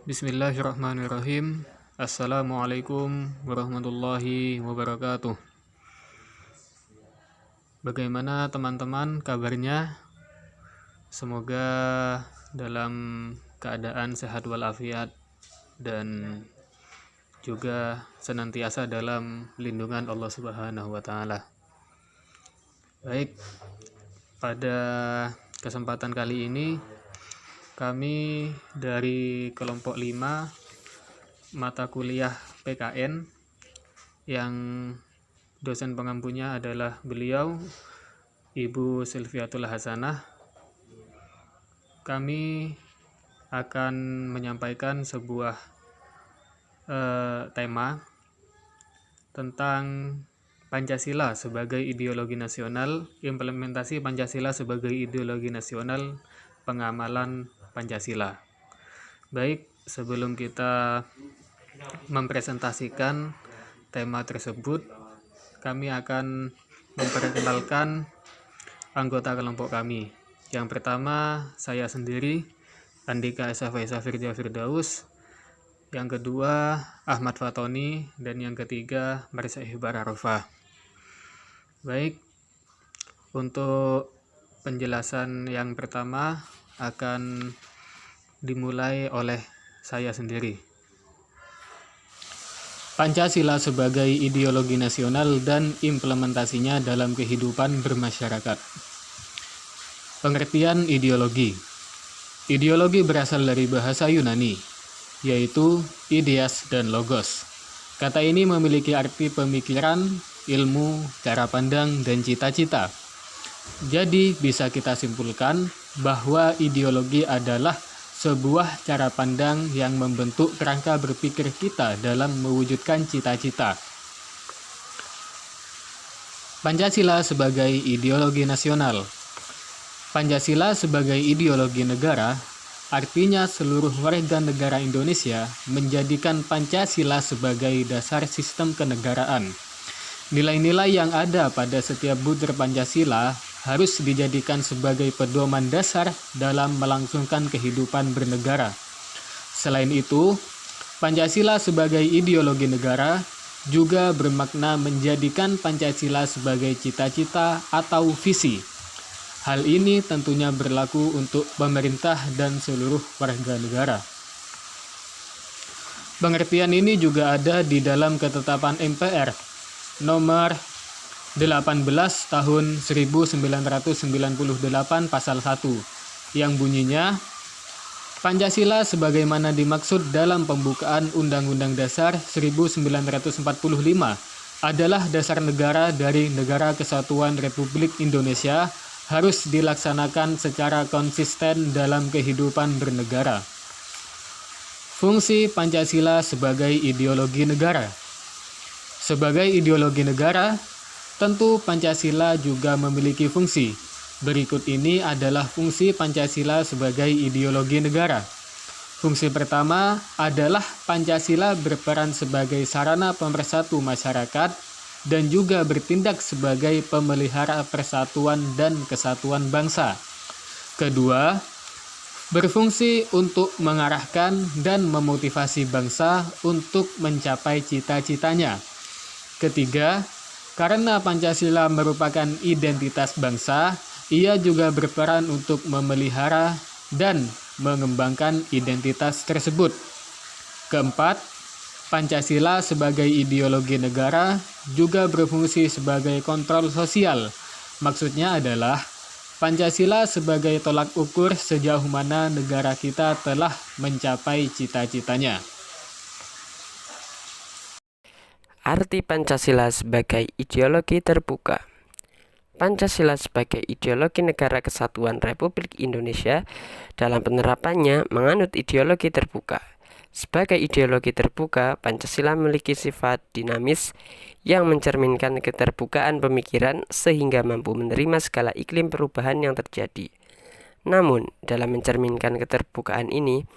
Bismillahirrahmanirrahim. Assalamualaikum warahmatullahi wabarakatuh. Bagaimana teman-teman kabarnya? Semoga dalam keadaan sehat walafiat dan juga senantiasa dalam lindungan Allah Subhanahu wa taala. Baik, pada kesempatan kali ini kami dari kelompok 5 mata kuliah PKN yang dosen pengampunya adalah beliau Ibu Silviatul Hasanah. Kami akan menyampaikan sebuah tema tentang Pancasila sebagai ideologi nasional, implementasi Pancasila sebagai ideologi nasional, pengamalan Pancasila. Baik, sebelum kita mempresentasikan tema tersebut, kami akan memperkenalkan anggota kelompok kami. Yang pertama, saya sendiri, Andika Esa Faisa Firdia Firdaus. Yang kedua, Ahmad Fatoni. Dan yang ketiga, Marisa Ihbar Arafah. Baik, untuk penjelasan yang pertama akan dimulai oleh saya sendiri. Pancasila sebagai ideologi nasional dan implementasinya dalam kehidupan bermasyarakat. Pengertian ideologi. Ideologi berasal dari bahasa Yunani, yaitu ideas dan logos. Kata ini memiliki arti pemikiran, ilmu, cara pandang, dan cita-cita. Jadi bisa kita simpulkan bahwa ideologi adalah sebuah cara pandang yang membentuk kerangka berpikir kita dalam mewujudkan cita-cita. Pancasila sebagai ideologi nasional. Pancasila sebagai ideologi negara artinya seluruh warga negara Indonesia menjadikan Pancasila sebagai dasar sistem kenegaraan. Nilai-nilai yang ada pada setiap butir Pancasila harus dijadikan sebagai pedoman dasar dalam melangsungkan kehidupan bernegara. Selain itu, Pancasila sebagai ideologi negara juga bermakna menjadikan Pancasila sebagai cita-cita atau visi. Hal ini tentunya berlaku untuk pemerintah dan seluruh warga negara. Pengertian ini juga ada di dalam Ketetapan MPR nomor 18 tahun 1998 pasal 1 yang bunyinya, Pancasila sebagaimana dimaksud dalam pembukaan Undang-Undang Dasar 1945 adalah dasar negara dari Negara Kesatuan Republik Indonesia, harus dilaksanakan secara konsisten dalam kehidupan bernegara. Fungsi Pancasila sebagai ideologi negara. Sebagai ideologi negara, tentu Pancasila juga memiliki fungsi. Berikut ini adalah fungsi Pancasila sebagai ideologi negara. Fungsi pertama adalah Pancasila berperan sebagai sarana pemersatu masyarakat dan juga bertindak sebagai pemelihara persatuan dan kesatuan bangsa. Kedua, berfungsi untuk mengarahkan dan memotivasi bangsa untuk mencapai cita-citanya. Ketiga, karena Pancasila merupakan identitas bangsa, ia juga berperan untuk memelihara dan mengembangkan identitas tersebut. Keempat, Pancasila sebagai ideologi negara juga berfungsi sebagai kontrol sosial. Maksudnya adalah Pancasila sebagai tolak ukur sejauh mana negara kita telah mencapai cita-citanya. Arti Pancasila sebagai ideologi terbuka. Pancasila sebagai ideologi Negara Kesatuan Republik Indonesia dalam penerapannya menganut ideologi terbuka. Sebagai ideologi terbuka, Pancasila memiliki sifat dinamis yang mencerminkan keterbukaan pemikiran sehingga mampu menerima segala iklim perubahan yang terjadi. Namun, dalam mencerminkan keterbukaan ini,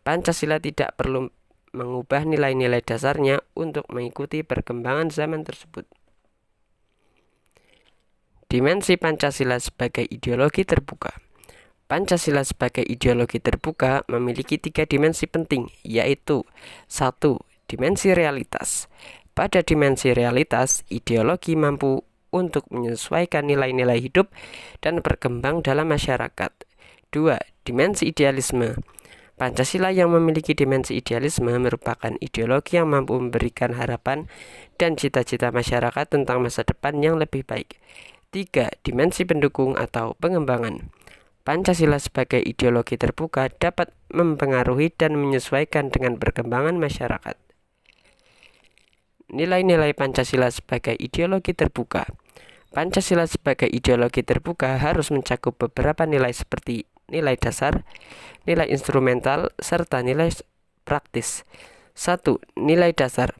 Pancasila tidak perlu mengubah nilai-nilai dasarnya untuk mengikuti perkembangan zaman tersebut. Dimensi Pancasila sebagai ideologi terbuka. Pancasila sebagai ideologi terbuka memiliki 3 dimensi penting, yaitu 1. Dimensi realitas. Pada dimensi realitas, ideologi mampu untuk menyesuaikan nilai-nilai hidup dan berkembang dalam masyarakat. 2. Dimensi idealisme. Pancasila yang memiliki dimensi idealisme merupakan ideologi yang mampu memberikan harapan dan cita-cita masyarakat tentang masa depan yang lebih baik. 3. Dimensi pendukung atau pengembangan. Pancasila sebagai ideologi terbuka dapat mempengaruhi dan menyesuaikan dengan perkembangan masyarakat. Nilai-nilai Pancasila sebagai ideologi terbuka. Pancasila sebagai ideologi terbuka harus mencakup beberapa nilai seperti nilai dasar, nilai instrumental, serta nilai praktis. 1. Nilai dasar.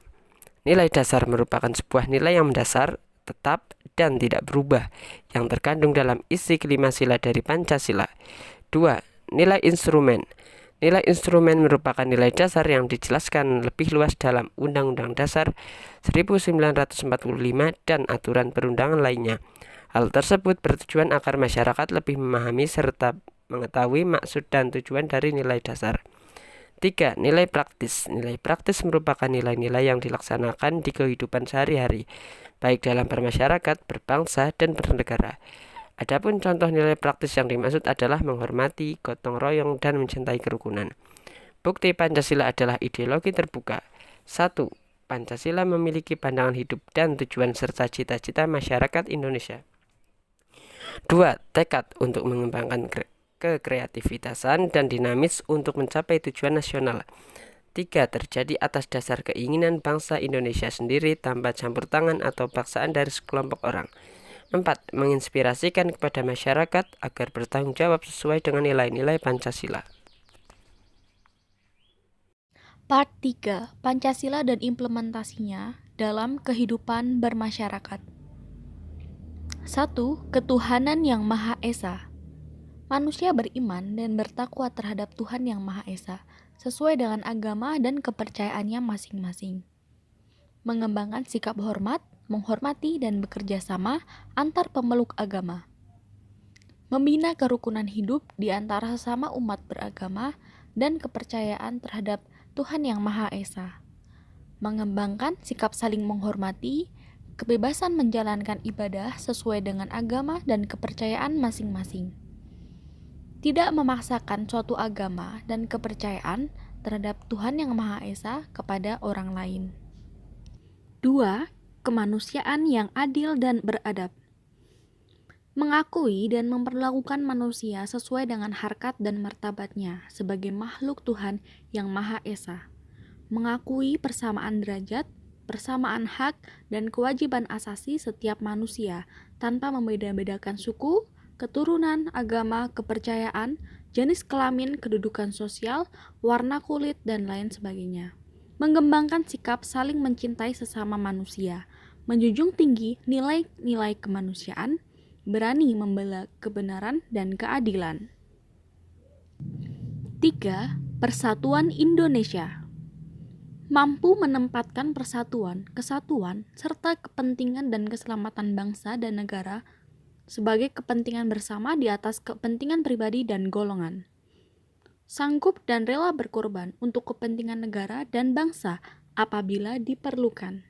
Nilai dasar merupakan sebuah nilai yang mendasar, tetap, dan tidak berubah, yang terkandung dalam isi kelima sila dari Pancasila. 2. Nilai instrumen. Nilai instrumen merupakan nilai dasar yang dijelaskan lebih luas dalam Undang-Undang Dasar 1945 dan aturan perundangan lainnya. Hal tersebut bertujuan agar masyarakat lebih memahami serta mengetahui maksud dan tujuan dari nilai dasar. 3. Nilai praktis. Nilai praktis merupakan nilai-nilai yang dilaksanakan di kehidupan sehari-hari, baik dalam bermasyarakat, berbangsa, dan bernegara. Adapun contoh nilai praktis yang dimaksud adalah menghormati, gotong royong, dan mencintai kerukunan. Bukti Pancasila adalah ideologi terbuka. 1. Pancasila memiliki pandangan hidup dan tujuan serta cita-cita masyarakat Indonesia. 2. Tekad untuk mengembangkan kekreativitasan dan dinamis untuk mencapai tujuan nasional. 3. Terjadi atas dasar keinginan bangsa Indonesia sendiri tanpa campur tangan atau paksaan dari sekelompok orang. 4. Menginspirasikan kepada masyarakat agar bertanggung jawab sesuai dengan nilai-nilai Pancasila. Part 3. Pancasila dan implementasinya dalam kehidupan bermasyarakat. 1. Ketuhanan yang Maha Esa. Manusia beriman dan bertakwa terhadap Tuhan yang Maha Esa, sesuai dengan agama dan kepercayaannya masing-masing. Mengembangkan sikap hormat, menghormati, dan bekerja sama antar pemeluk agama. Membina kerukunan hidup di antara sesama umat beragama dan kepercayaan terhadap Tuhan yang Maha Esa. Mengembangkan sikap saling menghormati, kebebasan menjalankan ibadah sesuai dengan agama dan kepercayaan masing-masing. Tidak memaksakan suatu agama dan kepercayaan terhadap Tuhan yang Maha Esa kepada orang lain. 2. Kemanusiaan yang adil dan beradab. Mengakui dan memperlakukan manusia sesuai dengan harkat dan martabatnya sebagai makhluk Tuhan yang Maha Esa. Mengakui persamaan derajat, persamaan hak, dan kewajiban asasi setiap manusia tanpa membeda-bedakan suku, keturunan, agama, kepercayaan, jenis kelamin, kedudukan sosial, warna kulit, dan lain sebagainya. Mengembangkan sikap saling mencintai sesama manusia, menjunjung tinggi nilai-nilai kemanusiaan, berani membela kebenaran dan keadilan. 3. Persatuan Indonesia. Mampu menempatkan persatuan, kesatuan, serta kepentingan dan keselamatan bangsa dan negara sebagai kepentingan bersama di atas kepentingan pribadi dan golongan. Sanggup dan rela berkorban untuk kepentingan negara dan bangsa apabila diperlukan.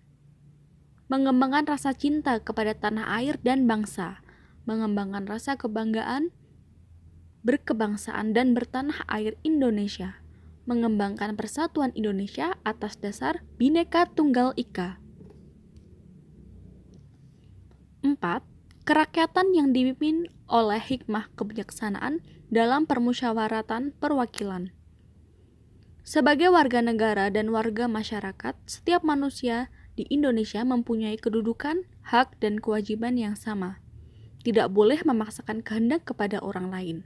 Mengembangkan rasa cinta kepada tanah air dan bangsa, mengembangkan rasa kebanggaan, berkebangsaan dan bertanah air Indonesia, mengembangkan persatuan Indonesia atas dasar Bhinneka Tunggal Ika. 4. Kerakyatan yang dipimpin oleh hikmah kebijaksanaan dalam permusyawaratan perwakilan. Sebagai warga negara dan warga masyarakat, setiap manusia di Indonesia mempunyai kedudukan, hak, dan kewajiban yang sama. Tidak boleh memaksakan kehendak kepada orang lain.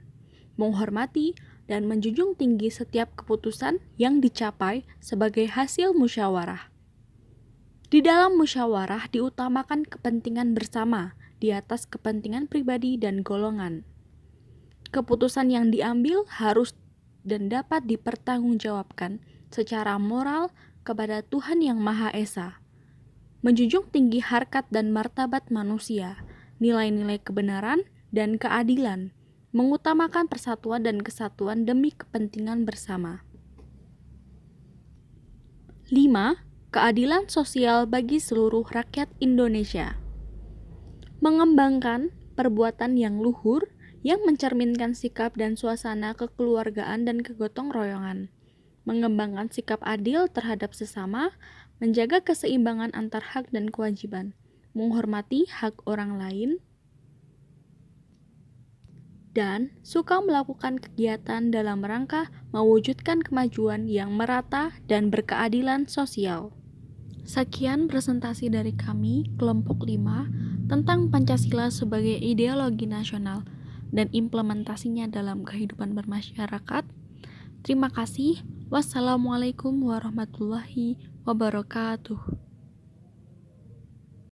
Menghormati dan menjunjung tinggi setiap keputusan yang dicapai sebagai hasil musyawarah. Di dalam musyawarah diutamakan kepentingan bersama di atas kepentingan pribadi dan golongan. Keputusan yang diambil harus dan dapat dipertanggungjawabkan secara moral kepada Tuhan yang Maha Esa. Menjunjung tinggi harkat dan martabat manusia, nilai-nilai kebenaran dan keadilan, mengutamakan persatuan dan kesatuan demi kepentingan bersama. 5. Keadilan sosial bagi seluruh rakyat Indonesia. Mengembangkan perbuatan yang luhur yang mencerminkan sikap dan suasana kekeluargaan dan kegotong royongan. Mengembangkan sikap adil terhadap sesama, menjaga keseimbangan antar hak dan kewajiban, menghormati hak orang lain, dan suka melakukan kegiatan dalam rangka mewujudkan kemajuan yang merata dan berkeadilan sosial. Sekian presentasi dari kami, kelompok 5, tentang Pancasila sebagai ideologi nasional dan implementasinya dalam kehidupan bermasyarakat. Terima kasih. Wassalamualaikum warahmatullahi wabarakatuh.